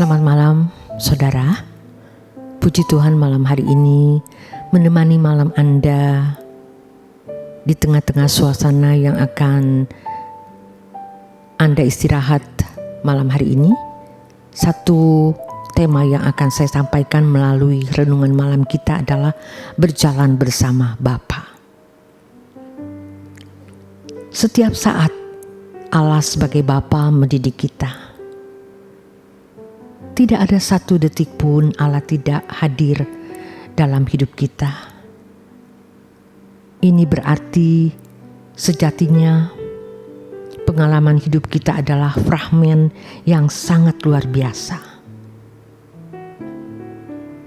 Selamat malam, saudara. Puji Tuhan malam hari ini menemani malam Anda di tengah-tengah suasana yang akan Anda istirahat malam hari ini. Satu tema yang akan saya sampaikan melalui renungan malam kita adalah berjalan bersama Bapa. Setiap saat Allah sebagai Bapa mendidik kita. Tidak ada satu detik pun Allah tidak hadir dalam hidup kita. Ini berarti sejatinya pengalaman hidup kita adalah fragmen yang sangat luar biasa.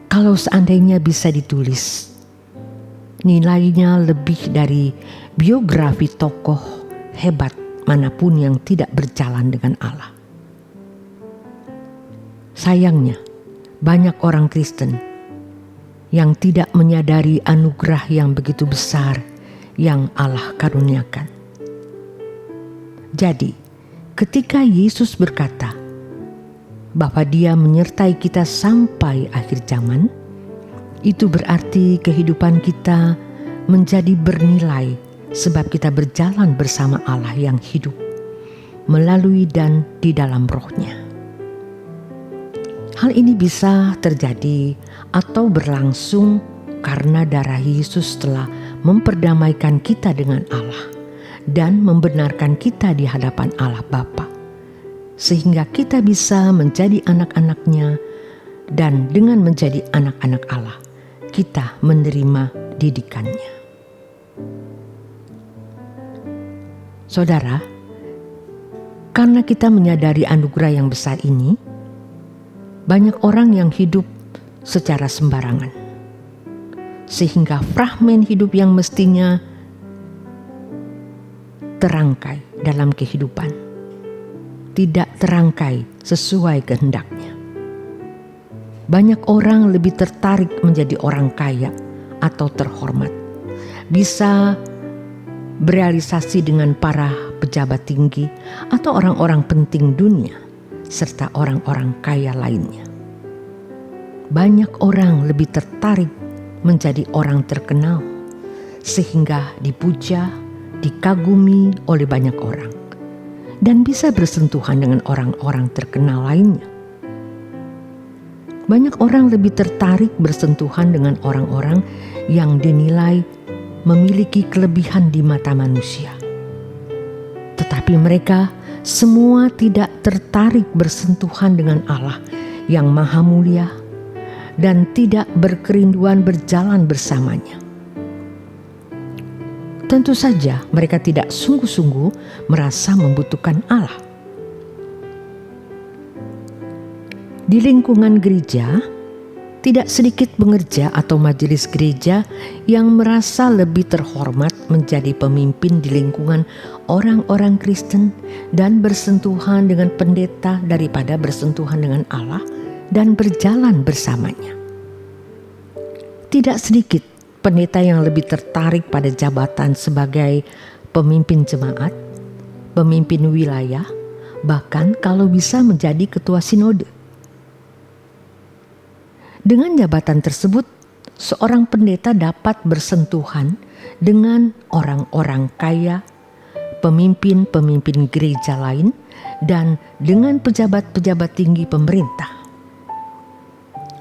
Kalau seandainya bisa ditulis, nilainya lebih dari biografi tokoh hebat manapun yang tidak berjalan dengan Allah. Sayangnya, banyak orang Kristen yang tidak menyadari anugerah yang begitu besar yang Allah karuniakan. Jadi, ketika Yesus berkata bahwa Dia menyertai kita sampai akhir zaman, itu berarti kehidupan kita menjadi bernilai sebab kita berjalan bersama Allah yang hidup, melalui dan di dalam Roh-Nya. Hal ini bisa terjadi atau berlangsung karena darah Yesus telah memperdamaikan kita dengan Allah dan membenarkan kita di hadapan Allah Bapa, sehingga kita bisa menjadi anak-anak-Nya, dan dengan menjadi anak-anak Allah, kita menerima didikannya. Saudara, karena kita menyadari anugerah yang besar ini, banyak orang yang hidup secara sembarangan, sehingga fragmen hidup yang mestinya terangkai dalam kehidupan tidak terangkai sesuai kehendaknya. Banyak orang lebih tertarik menjadi orang kaya atau terhormat, bisa berealisasi dengan para pejabat tinggi atau orang-orang penting dunia, serta orang-orang kaya lainnya. Banyak orang lebih tertarik menjadi orang terkenal, sehingga dipuja, dikagumi oleh banyak orang, dan bisa bersentuhan dengan orang-orang terkenal lainnya. Banyak orang lebih tertarik bersentuhan dengan orang-orang yang dinilai memiliki kelebihan di mata manusia. Tetapi mereka semua tidak tertarik bersentuhan dengan Allah yang Maha Mulia dan tidak berkerinduan berjalan bersamanya. Tentu saja mereka tidak sungguh-sungguh merasa membutuhkan Allah. Di lingkungan gereja, tidak sedikit pengerja atau majelis gereja yang merasa lebih terhormat menjadi pemimpin di lingkungan orang-orang Kristen dan bersentuhan dengan pendeta daripada bersentuhan dengan Allah dan berjalan bersamanya. Tidak sedikit pendeta yang lebih tertarik pada jabatan sebagai pemimpin jemaat, pemimpin wilayah, bahkan kalau bisa menjadi ketua sinode. Dengan jabatan tersebut, seorang pendeta dapat bersentuhan dengan orang-orang kaya, pemimpin-pemimpin gereja lain, dan dengan pejabat-pejabat tinggi pemerintah.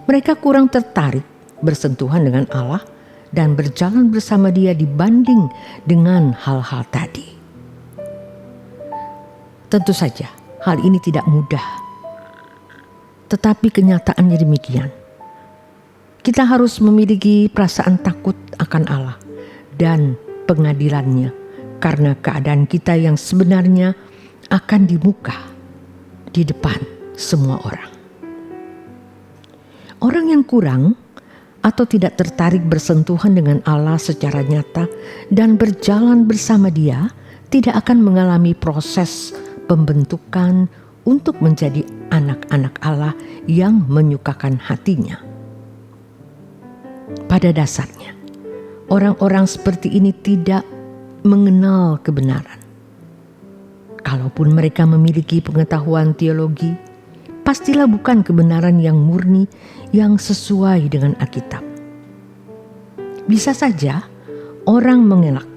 Mereka kurang tertarik bersentuhan dengan Allah dan berjalan bersama Dia dibanding dengan hal-hal tadi. Tentu saja hal ini tidak mudah, tetapi kenyataannya demikian. Kita harus memiliki perasaan takut akan Allah dan pengadilannya, karena keadaan kita yang sebenarnya akan dibuka di depan semua orang. Orang yang kurang atau tidak tertarik bersentuhan dengan Allah secara nyata dan berjalan bersama Dia tidak akan mengalami proses pembentukan untuk menjadi anak-anak Allah yang menyukakan hatinya. Pada dasarnya, orang-orang seperti ini tidak mengenal kebenaran. Kalaupun mereka memiliki pengetahuan teologi, pastilah bukan kebenaran yang murni yang sesuai dengan Alkitab. Bisa saja orang mengelak,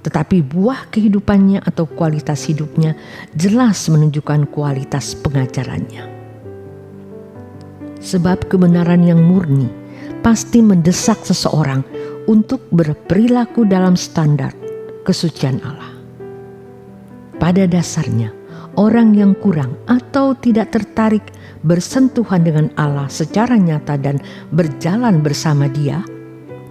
tetapi buah kehidupannya atau kualitas hidupnya jelas menunjukkan kualitas pengajarannya. Sebab kebenaran yang murni pasti mendesak seseorang untuk berperilaku dalam standar kesucian Allah. Pada dasarnya, orang yang kurang atau tidak tertarik bersentuhan dengan Allah secara nyata dan berjalan bersama Dia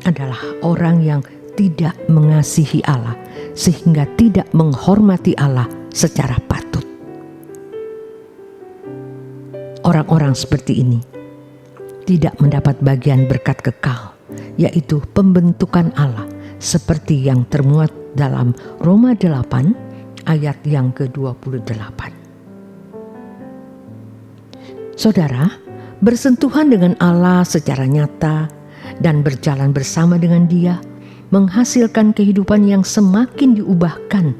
adalah orang yang tidak mengasihi Allah sehingga tidak menghormati Allah secara patut. Orang-orang seperti ini tidak mendapat bagian berkat kekal, yaitu pembentukan Allah seperti yang termuat dalam Roma 8 ayat yang ke-28. Saudara, bersentuhan dengan Allah secara nyata dan berjalan bersama dengan Dia menghasilkan kehidupan yang semakin diubahkan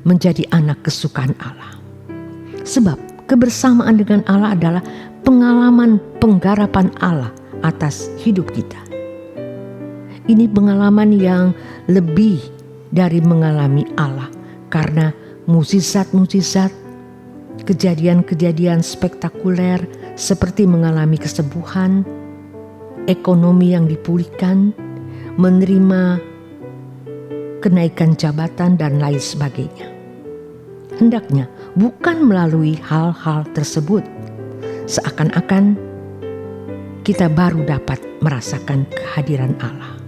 menjadi anak kesukaan Allah. Sebab kebersamaan dengan Allah adalah pengalaman penggarapan Allah atas hidup kita. Ini pengalaman yang lebih dari mengalami Allah, karena mukjizat-mukjizat, kejadian-kejadian spektakuler seperti mengalami kesembuhan, ekonomi yang dipulihkan, menerima kenaikan jabatan dan lain sebagainya. Hendaknya bukan melalui hal-hal tersebut, seakan-akan kita baru dapat merasakan kehadiran Allah.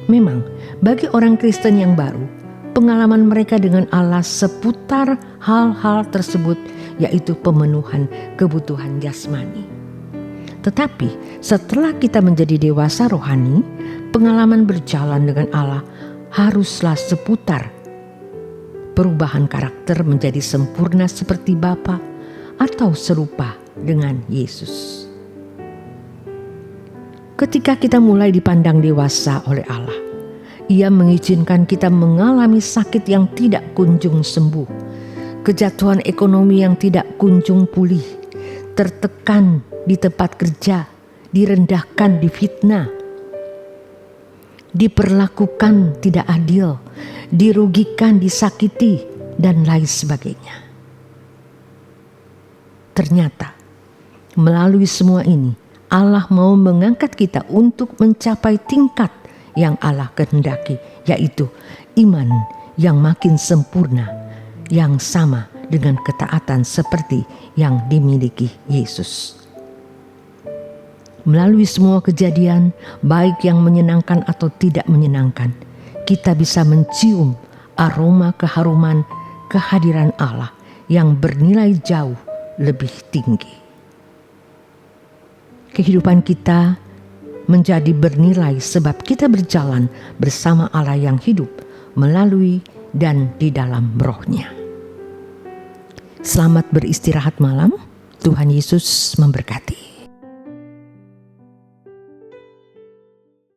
Memang bagi orang Kristen yang baru, pengalaman mereka dengan Allah seputar hal-hal tersebut, yaitu pemenuhan kebutuhan jasmani. Tetapi setelah kita menjadi dewasa rohani, pengalaman berjalan dengan Allah haruslah seputar perubahan karakter menjadi sempurna seperti Bapa atau serupa dengan Yesus. Ketika kita mulai dipandang dewasa oleh Allah, Ia mengizinkan kita mengalami sakit yang tidak kunjung sembuh, kejatuhan ekonomi yang tidak kunjung pulih, tertekan di tempat kerja, direndahkan, difitnah, diperlakukan tidak adil, dirugikan, disakiti, dan lain sebagainya. Ternyata melalui semua ini, Allah mau mengangkat kita untuk mencapai tingkat yang Allah kehendaki, yaitu iman yang makin sempurna, yang sama dengan ketaatan seperti yang dimiliki Yesus. Melalui semua kejadian, baik yang menyenangkan atau tidak menyenangkan, kita bisa mencium aroma keharuman kehadiran Allah yang bernilai jauh lebih tinggi. Kehidupan kita menjadi bernilai sebab kita berjalan bersama Allah yang hidup melalui dan di dalam Roh-Nya. Selamat beristirahat malam. Tuhan Yesus memberkati.